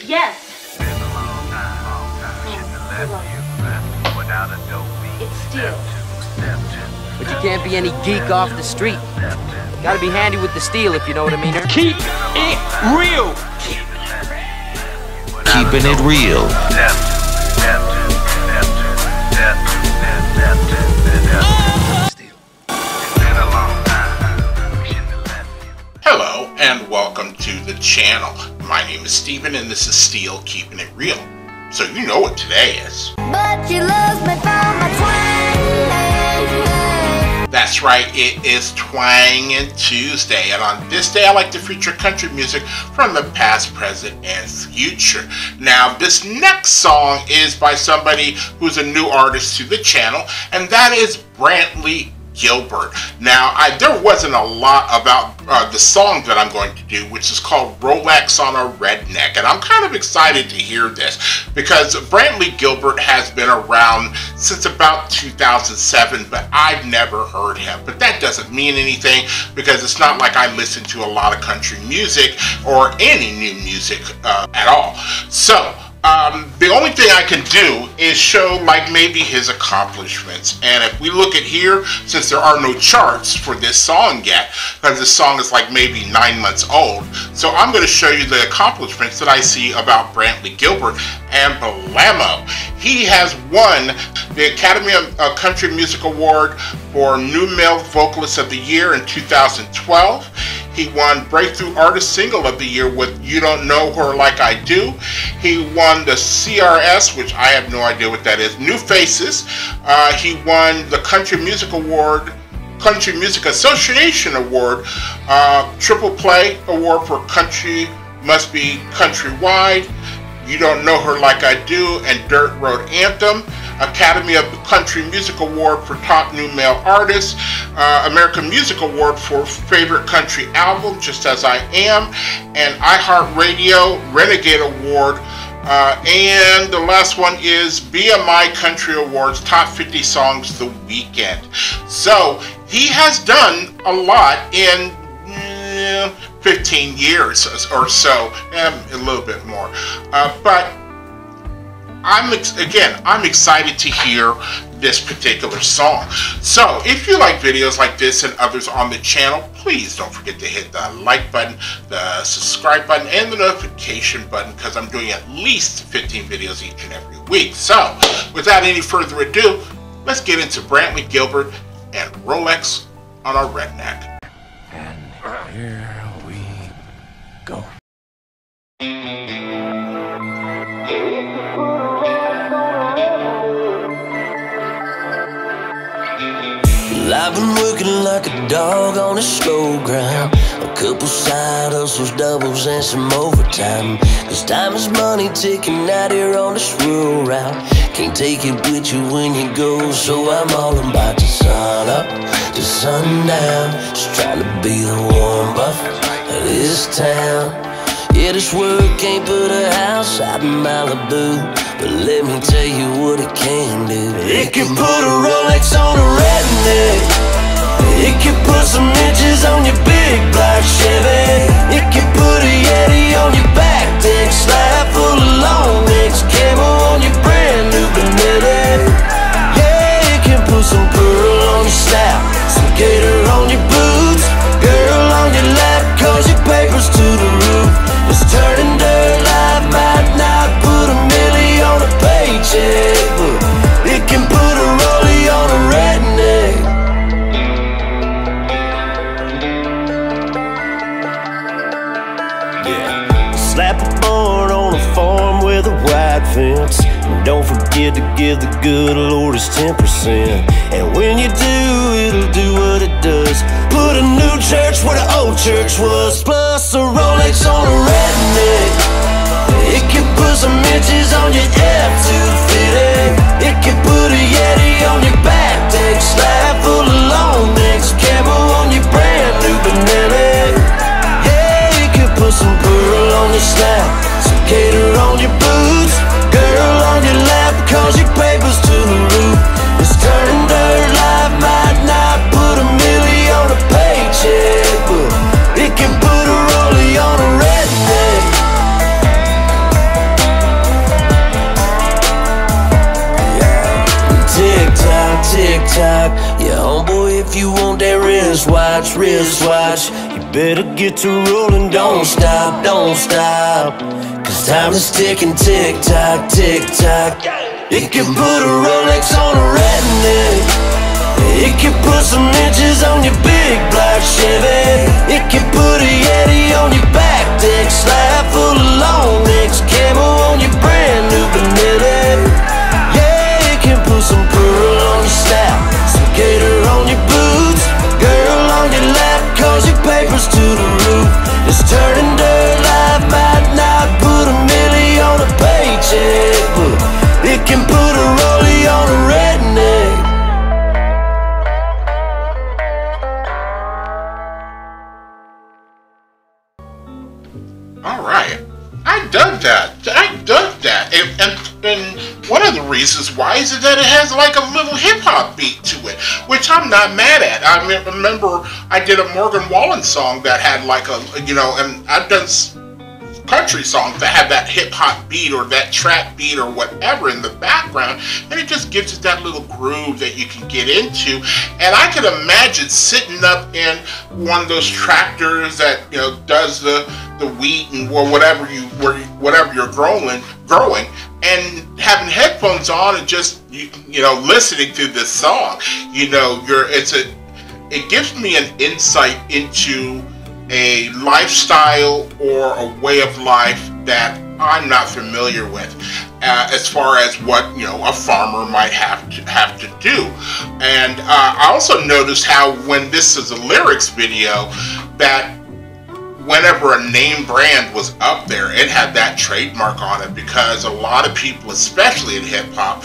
Yes. It's steel. But you can't be any geek off the street. Gotta be handy with the steel, if you know what I mean. Keep it real. Keeping it real. Hello and welcome to the channel. My name is Steven and this is Steel Keeping It Real. So you know what today is. But you love me for my twang. That's right, it is Twangin' Tuesday, and on this day I like to feature country music from the past, present, and future. Now, this next song is by somebody who's a new artist to the channel, and that is Brantley Gilbert. Now, there wasn't a lot about the song that I'm going to do, which is called Rolex on a Redneck, and I'm kind of excited to hear this because Brantley Gilbert has been around since about 2007, but I've never heard him. But that doesn't mean anything because it's not like I listen to a lot of country music or any new music at all. So, the only thing I can do is show like maybe his accomplishments. And if we look at here, since there are no charts for this song yet, because this song is like maybe 9 months old, so I'm going to show you the accomplishments that I see about Brantley Gilbert and Blammo. He has won the Academy of Country Music Award for New Male Vocalist of the Year in 2012. He won Breakthrough Artist Single of the Year with You Don't Know Her Like I Do. He won the CRS, which I have no idea what that is, New Faces. He won the Country Music Award, Country Music Association Award, Triple Play Award for Country Must Be Countrywide, You Don't Know Her Like I Do, and Dirt Road Anthem. Academy of Country Music Award for Top New Male Artist, American Music Award for Favorite Country Album, Just As I Am, and iHeartRadio Renegade Award, and the last one is BMI Country Awards Top 50 Songs the Weekend. So he has done a lot in 15 years or so, a little bit more, but I'm excited to hear this particular song. So if you like videos like this and others on the channel, please don't forget to hit the like button, the subscribe button, and the notification button, because I'm doing at least 15 videos each and every week. So without any further ado, let's get into Brantley Gilbert and Rolex on a Redneck. And here we go. I've been working like a dog on a slow grind. A couple side hustles, doubles, and some overtime. Cause time is money ticking out here on this rural route. Can't take it with you when you go, so I'm all about to sun up to sundown. Just trying to be the warm buff of this town. Yeah, this work can't put a house out in Malibu, but let me tell you what it can do. It can put a Rolex on a redneck. It can put some inches on your big black Chevy. It can put a Yeti on your back deck, slide full of long necks, camo on your brand new Benelli. Yeah, it can put some pearl on your snout, some gator on your boots, girl on your lap, cause your paper's to the roof. It's turning dirt, life might not put a milli on a paycheck, but it can put a rollie on a redneck. Yeah, slap a board on a farm with a wide fence, and don't forget to give the good Lord his 10%. And when you do, it'll do what it does. Put a new church where the old church was, plus a Rolex on a redneck. It can put some inches on your F-250. It can put a Yeti on your back deck, slide full of long necks, camo on your brand new Benelli. Yeah, it can put some pearl on your snout, some gator on your boots, girl on your lap, cause your paper's to the roof. It's turning dirt, life might not put a milli on a paycheck, but it can put a rollie on a redneck. you want that wristwatch, wristwatch, you better get to rolling, don't stop, don't stop. Cause time is ticking, tick tock, tick tock. It can put a Rolex on a redneck. It can put some inches on your big black Chevy. It can put a Yeti on your back deck, slab full of long necks, camo on your brand new Benelli. Yeah, it can put some pearl on your snap, some gator on your boots, girl on your lap, cause your paper's to the roof. It's turning dirt, life might not put a milli on a paycheck, but it can put a rollie on a redneck. All right, I dug that. And one of the reasons why is that it has like a little hip hop beat to it, which I'm not mad at. I remember I did a Morgan Wallen song that had like a, and I've done country songs that have that hip hop beat or that trap beat or whatever in the background, and it just gives it that little groove that you can get into. And I can imagine sitting up in one of those tractors that does the wheat and or whatever you're growing, and having headphones on and just listening to this song. It gives me an insight into a lifestyle or a way of life that I'm not familiar with, as far as what a farmer might have to do. And I also noticed how when this is a lyrics video, that whenever a name brand was up there, it had that trademark on it, because a lot of people, especially in hip hop,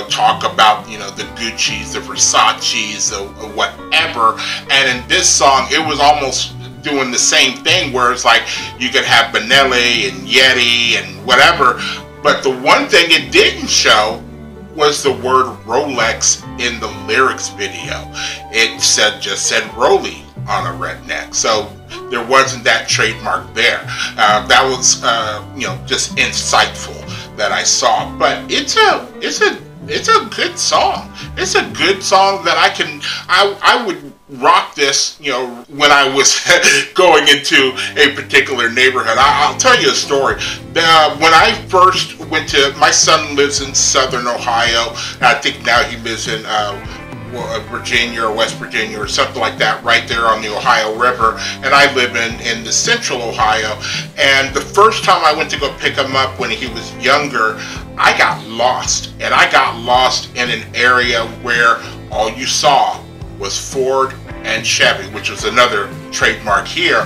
talk about the Gucci's, the Versace's, the whatever. And in this song, it was almost doing the same thing, where it's like you could have Benelli and Yeti and whatever, but the one thing it didn't show was the word Rolex in the lyrics video. It just said Rollie on a redneck, so there wasn't that trademark there. That was just insightful that I saw. But it's a good song. It's a good song that I would rock this, when I was going into a particular neighborhood. I'll tell you a story. When I first went my son lives in Southern Ohio. I think now he lives in Virginia or West Virginia or something like that, right there on the Ohio River, and I live in the central Ohio. And the first time I went to go pick him up when he was younger, I got lost, and I got lost in an area where all you saw was Ford and Chevy, which was another trademark here.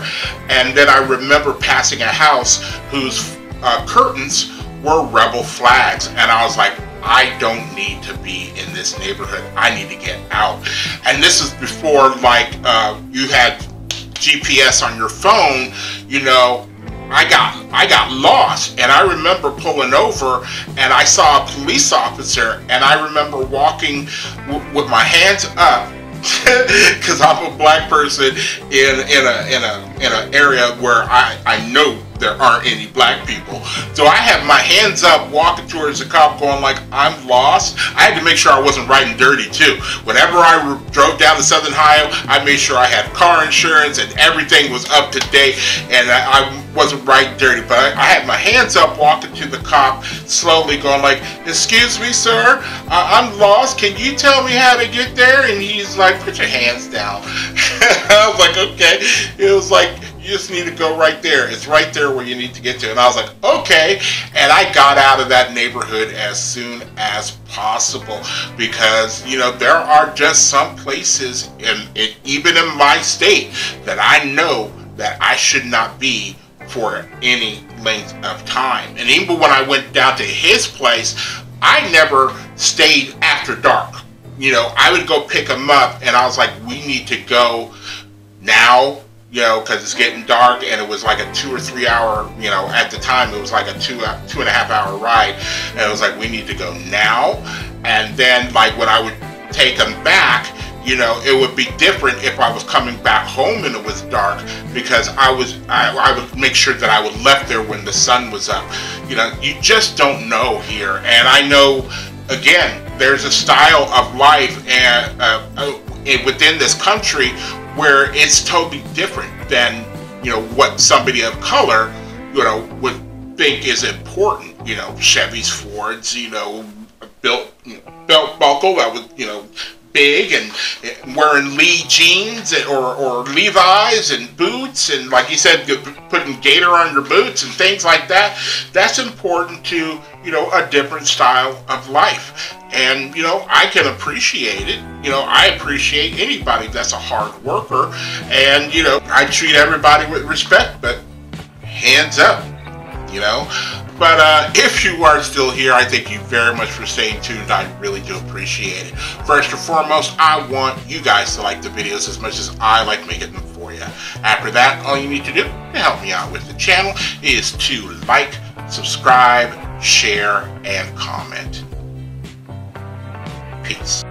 And then I remember passing a house whose curtains were rebel flags, and I was like, I don't need to be in this neighborhood. I need to get out. And this is before you had GPS on your phone. I got lost, and I remember pulling over, and I saw a police officer, and I remember walking with my hands up, because I'm a black person in an area where I know there aren't any black people. So I had my hands up walking towards the cop going like, I'm lost. I had to make sure I wasn't riding dirty too. Whenever I drove down to Southern Ohio, I made sure I had car insurance and everything was up to date, and I wasn't riding dirty. But I had my hands up walking to the cop, slowly going like, excuse me, sir, I'm lost. Can you tell me how to get there? And he's like, put your hands down. I was like, okay. It was like, you just need to go right there. It's right there where you need to get to. And I was like, okay. And I got out of that neighborhood as soon as possible, because there are just some places even in my state that I know that I should not be for any length of time. And even when I went down to his place, I never stayed after dark. I would go pick him up, and I was like, we need to go now, because it's getting dark, and it was like a 2 or 3 hour, at the time it was like a 2.5 hour ride, and it was like, we need to go now. And then when I would take him back, it would be different if I was coming back home and it was dark, because I would make sure that I would left there when the sun was up. You just don't know here. And I know, again, there's a style of life and within this country where it's totally different than, you know, what somebody of color, you know, would think is important. You know, Chevys, Fords, you know, belt buckle that was, you know, big, and wearing Lee jeans or Levi's and boots, and like you said, putting gator on your boots and things like that. That's important to, you know, a different style of life. And, you know, I can appreciate it. You know, I appreciate anybody that's a hard worker, and, you know, I treat everybody with respect, but hands up, you know. But if you are still here, I thank you very much for staying tuned. I really do appreciate it. First and foremost, I want you guys to like the videos as much as I like making them for you. After that, all you need to do to help me out with the channel is to like, subscribe, share, and comment. Peace.